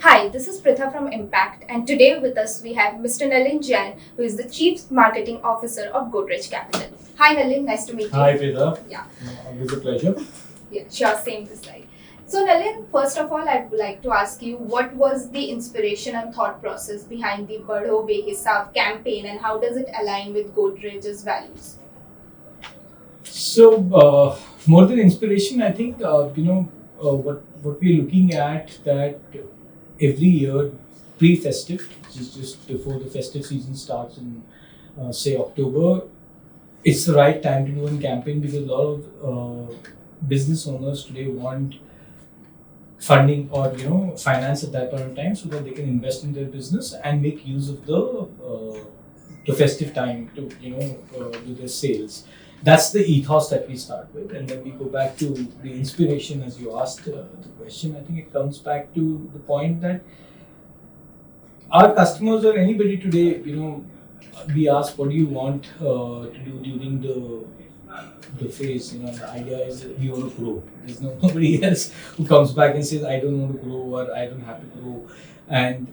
Hi, this is Pritha from Impact, and today with us we have Mr. Nalin Jain, who is the Chief Marketing Officer of Godrej Capital. Hi Nalin, nice to meet you. Hi Pritha. Yeah. Always a pleasure. Yeah, sure, same this side. So Nalin, first of all, I'd like to ask you what was the inspiration and thought process behind the Badho Be Hisab campaign, and how does it align with Godrej's values? So more than inspiration, I think what we're looking at that every year pre-festive, which is just before the festive season starts in say October, it's the right time to do a campaign because a lot of business owners today want funding or finance at that point in time so that they can invest in their business and make use of the festive time to do their sales. That's the ethos that we start with, and then we go back to the inspiration as you asked the question. I think it comes back to the point that our customers or anybody today, we ask what do you want to do during the phase. The idea is that we want to grow. There's nobody else who comes back and says I don't want to grow or I don't have to grow, and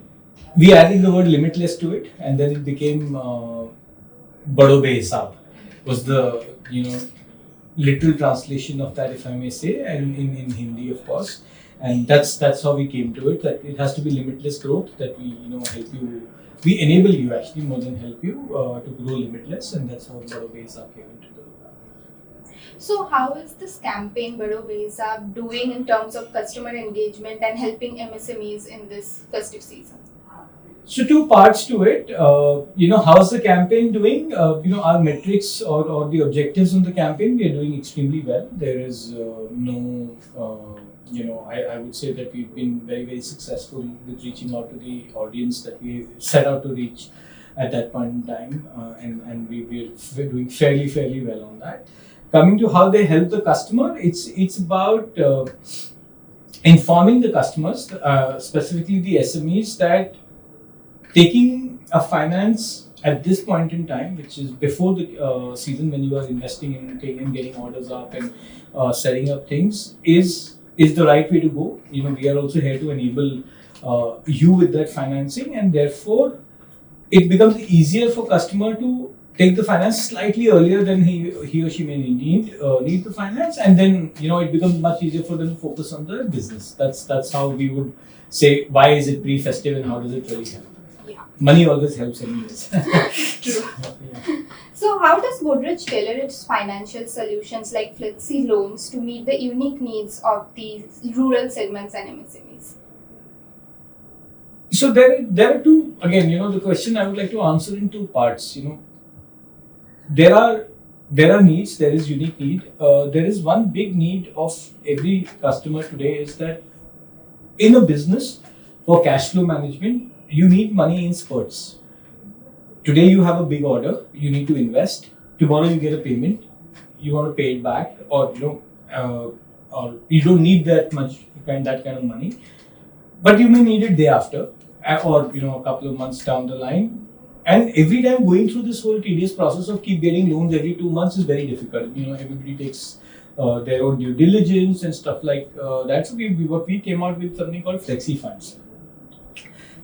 we added the word limitless to it, and then it became Bado Be Hisab was the literal translation of that, if I may say, and in Hindi, of course. And that's how we came to it. That it has to be limitless growth. That we help you, we enable you actually more than help you to grow limitless, and that's how Bado Be Hisab came into the. So how is this campaign Badho Be Hisab doing in terms of customer engagement and helping MSMEs in this festive season? So two parts to it. How's the campaign doing? Our metrics or the objectives on the campaign, we are doing extremely well. There is I would say that we've been very, very successful with reaching out to the audience that we set out to reach at that point in time. And we're doing fairly well on that. Coming to how they help the customer, it's about informing the customers, specifically the SMEs, that taking a finance at this point in time, which is before the season when you are investing in getting orders up and setting up things, is the right way to go. We are also here to enable you with that financing, and therefore it becomes easier for customer to take the finance slightly earlier than he or she may need the finance, and then it becomes much easier for them to focus on the business. That's how we would say why is it pre-festive and how does it really help. Money always helps anyways. True. Yeah. So how does Godrej tailor its financial solutions like flexi loans to meet the unique needs of these rural segments and MSMEs? So there are two, again, the question I would like to answer in two parts. There are needs, there is unique need. There is one big need of every customer today is that in a business for cash flow management, you need money in spurts. Today you have a big order, you need to invest. Tomorrow you get a payment, you want to pay it back, or or you don't need that kind of money, but you may need it day after, or a couple of months down the line. And every time going through this whole tedious process of keep getting loans every 2 months is very difficult. Everybody takes their own due diligence and stuff like that. So what we came out with something called flexi funds.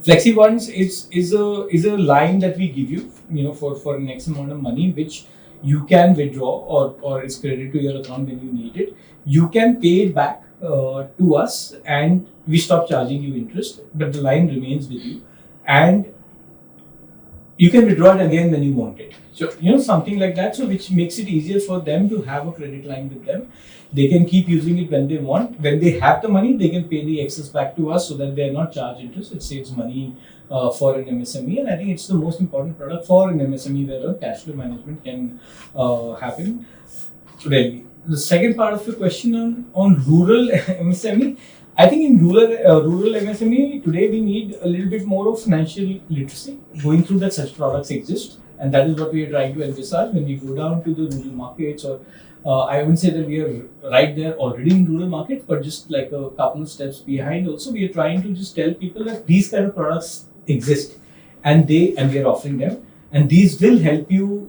Flexi funds is a line that we give you, for an X amount of money, which you can withdraw or it's credited to your account when you need it. You can pay it back to us, and we stop charging you interest, but the line remains with you, and you can withdraw it again when you want it. So, something like that, so which makes it easier for them to have a credit line with them. They can keep using it when they want. When they have the money, they can pay the excess back to us so that they are not charged interest. It saves money for an MSME, and I think it's the most important product for an MSME where cash flow management can happen. Really. The second part of your question on rural MSME, I think in rural MSME today we need a little bit more of financial literacy, going through that such products exist, and that is what we are trying to envisage when we go down to the rural markets. Or I wouldn't say that we are right there already in rural markets, but just like a couple of steps behind. Also, we are trying to just tell people that these kind of products exist, and we are offering them, and these will help you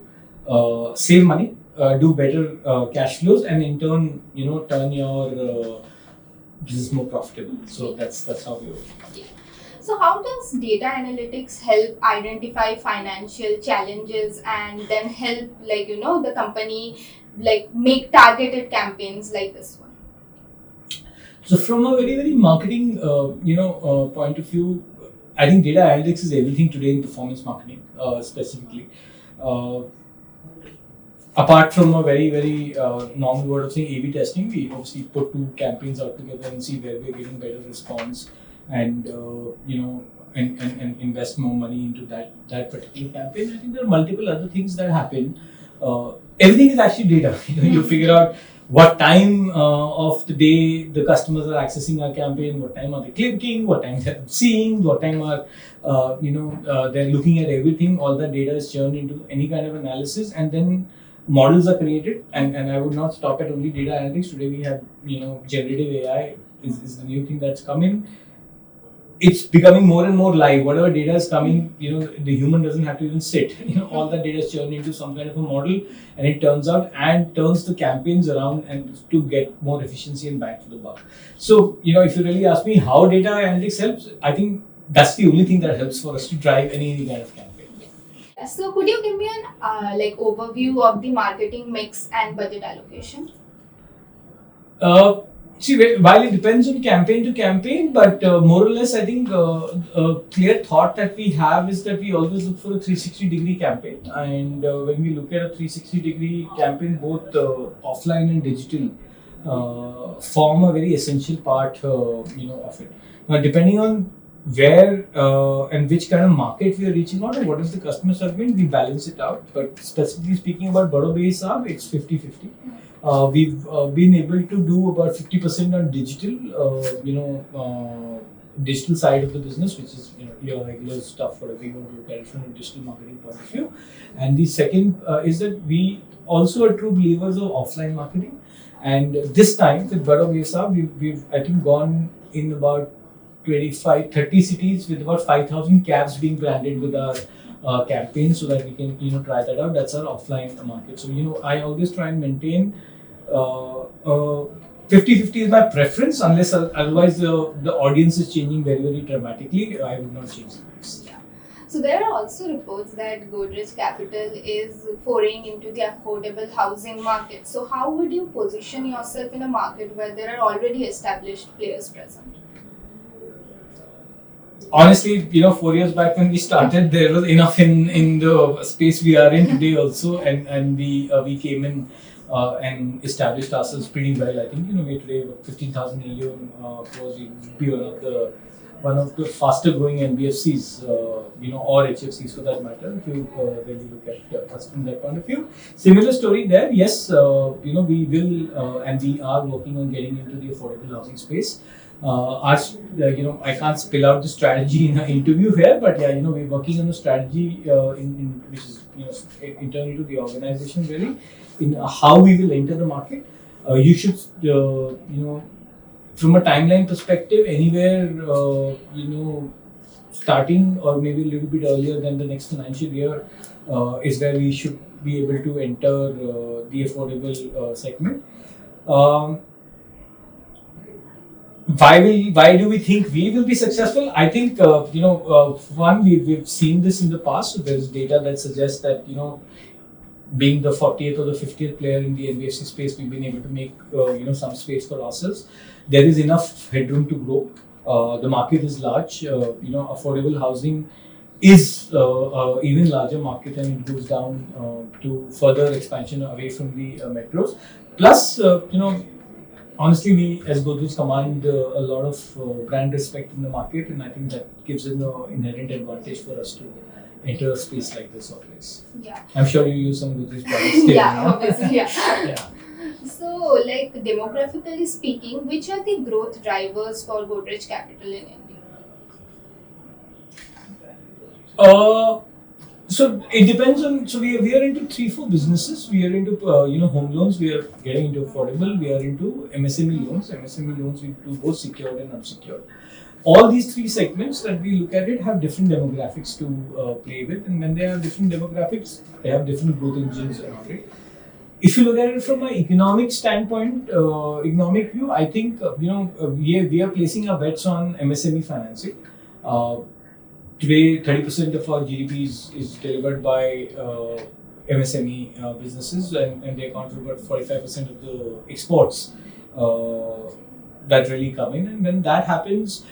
save money, do better cash flows, and in turn, turn your business more profitable. So that's how we work. Yeah. So how does data analytics help identify financial challenges and then help the company make targeted campaigns like this one? So from a very marketing point of view, I think data analytics is everything today in performance marketing specifically. Uh, Apart from a very normal word of saying A/B testing, we obviously put two campaigns out together and see where we're getting better response, and and invest more money into that particular campaign. I think there are multiple other things that happen. Everything is actually data. You figure out what time of the day the customers are accessing our campaign, what time are they clicking, what time they're seeing, what time are they're looking at everything. All that data is churned into any kind of analysis, and then models are created. And I would not stop at only data analytics. Today we have generative AI is the new thing that's coming. It's becoming more and more live. Whatever data is coming, the human doesn't have to even sit. All that data is churned into some kind of a model, and it turns the campaigns around and to get more efficiency and bang for the buck. So, if you really ask me how data analytics helps, I think that's the only thing that helps for us to drive any kind of campaign. So could you give me an overview of the marketing mix and budget allocation? See, while it depends on campaign to campaign, but more or less, I think a clear thought that we have is that we always look for a 360-degree campaign. And when we look at a 360-degree campaign, both offline and digital form a very essential part, of it. Now, depending on where and which kind of market we are reaching out and what is the customer segment, we balance it out. But specifically speaking about Bado Be Hisab, it's 50-50. We've been able to do about 50% on digital, digital side of the business, which is your regular stuff, whatever you want to look at it from a digital marketing point of view. And the second is that we also are true believers of offline marketing. And this time with Bado Be Hisab, we've I think gone in about 25-30 cities with about 5,000 cabs being branded with our campaign, so that we can try that out. That's our offline market. So I always try and maintain 50-50 is my preference, unless otherwise the audience is changing very dramatically. I would not change the mix. Yeah. So there are also reports that Godrej Capital is foraying into the affordable housing market. So how would you position yourself in a market where there are already established players present? Honestly, 4 years back when we started, there was enough in the space we are in today also, and we came in and established ourselves pretty well. I think we today 15,000 AUM crores. We would be one of the faster growing NBFCs, or HFCs for that matter. If you really look at us from that point of view, similar story there. Yes, we will and we are working on getting into the affordable housing space. I can't spill out the strategy in an interview here, but yeah, we're working on a strategy in which is internal to the organization, really, in how we will enter the market. You should from a timeline perspective, anywhere starting or maybe a little bit earlier than the next financial year is where we should be able to enter the affordable segment. Why do we think we will be successful? I think one, we've seen this in the past. So there's data that suggests that being the 40th or the 50th player in the NBFC space, we've been able to make some space for ourselves. There is enough headroom to grow. The market is large. Affordable housing is even larger market, and it goes down to further expansion away from the metros. Plus, honestly, we as Godrej command a lot of brand respect in the market, and I think that gives an inherent advantage for us to enter a space like this always. Yeah. I'm sure you use some Godrej products. Yeah, obviously. Yeah. Yeah. So, demographically speaking, which are the growth drivers for Godrej Capital in India? So it depends on. So we are into 3-4 businesses. We are into home loans. We are getting into affordable. We are into MSME loans. MSME loans we do both secured and unsecured. All these 3 segments that we look at it have different demographics to play with, and when they have different demographics, they have different growth engines around it. If you look at it from an economic standpoint, economic view, I think we are placing our bets on MSME financing. Today, 30% of our GDP is delivered by MSME businesses, and they account for about 45% of the exports that really come in. And when that happens,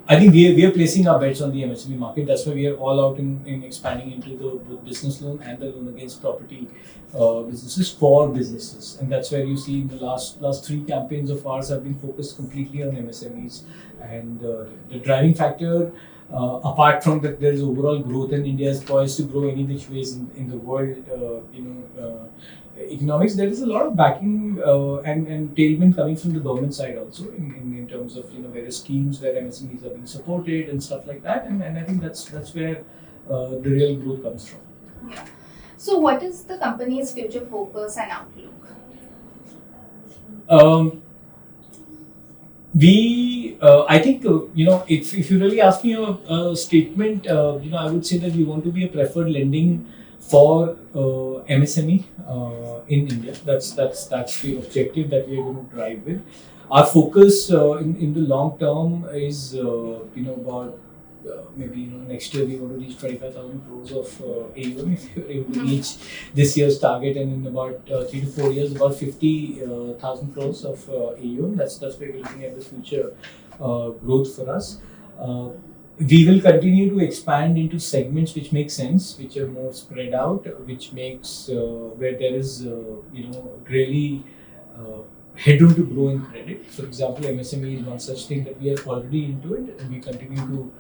I think we are placing our bets on the MSME market. That's why we are all out in expanding into the both business loan and the loan against property businesses for businesses. And that's where you see in the last 3 campaigns of ours have been focused completely on MSMEs. And the driving factor, apart from that, there is overall growth, and India is poised to grow any which ways in the world. Economics, there is a lot of backing and tailwind coming from the government side also in terms of various schemes where MSMEs are being supported and stuff like that, and I think that's where the real growth comes from. Yeah. So, what is the company's future focus and outlook? I think if you really ask me a statement, I would say that we want to be a preferred lending for MSME in India. That's the objective that we are going to drive with. Our focus in the long term is about maybe next year we want to reach 25,000 crores of AUM. If we are able to reach this year's target, and in about 3 to 4 years about 50,000 crores of AUM. That's where we're looking at the future growth for us. We will continue to expand into segments which make sense, which are more spread out, which makes where there is really headroom to grow in credit. For example, MSME is one such thing that we are already into it, and we continue to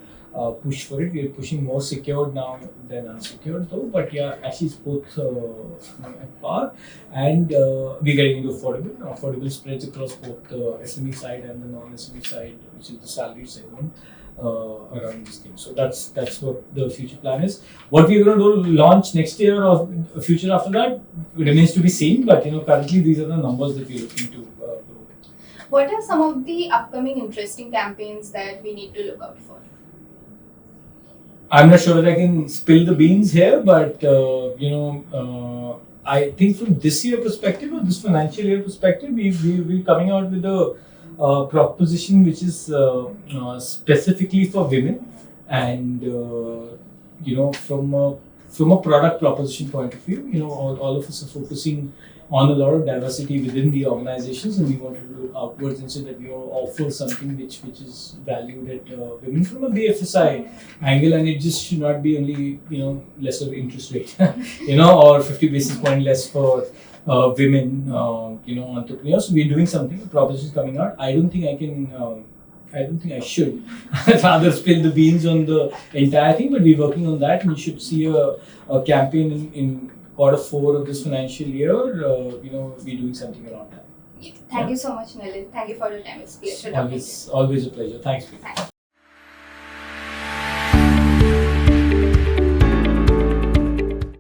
push for it. We are pushing more secured now than unsecured though, but yeah, actually it's both at par. And we're getting into affordable spreads across both the SME side and the non-SME side, which is the salary segment. Around these things. So that's what the future plan is. What we're going to do launch next year or future after that remains to be seen, but currently these are the numbers that we're looking to grow. What are some of the upcoming interesting campaigns that we need to look out for? I'm not sure that I can spill the beans here, but I think from this year perspective or this financial year perspective, we're coming out with a proposition which is specifically for women, and from a product proposition point of view, all of us are focusing on a lot of diversity within the organizations, and we want to look outwards and say that we offer something which is valued at women from a BFSI angle, and it just should not be only lesser interest rate, or 50 basis point less for women, entrepreneurs. So we're doing something. The proposition is coming out. I don't think I should rather spill the beans on the entire thing, but we're working on that, and you should see a campaign in Q4 of this financial year. We're doing something around that. Yeah. Thank you so much, Nalin. Thank you for your time. It's a pleasure. Always a pleasure. Thanks.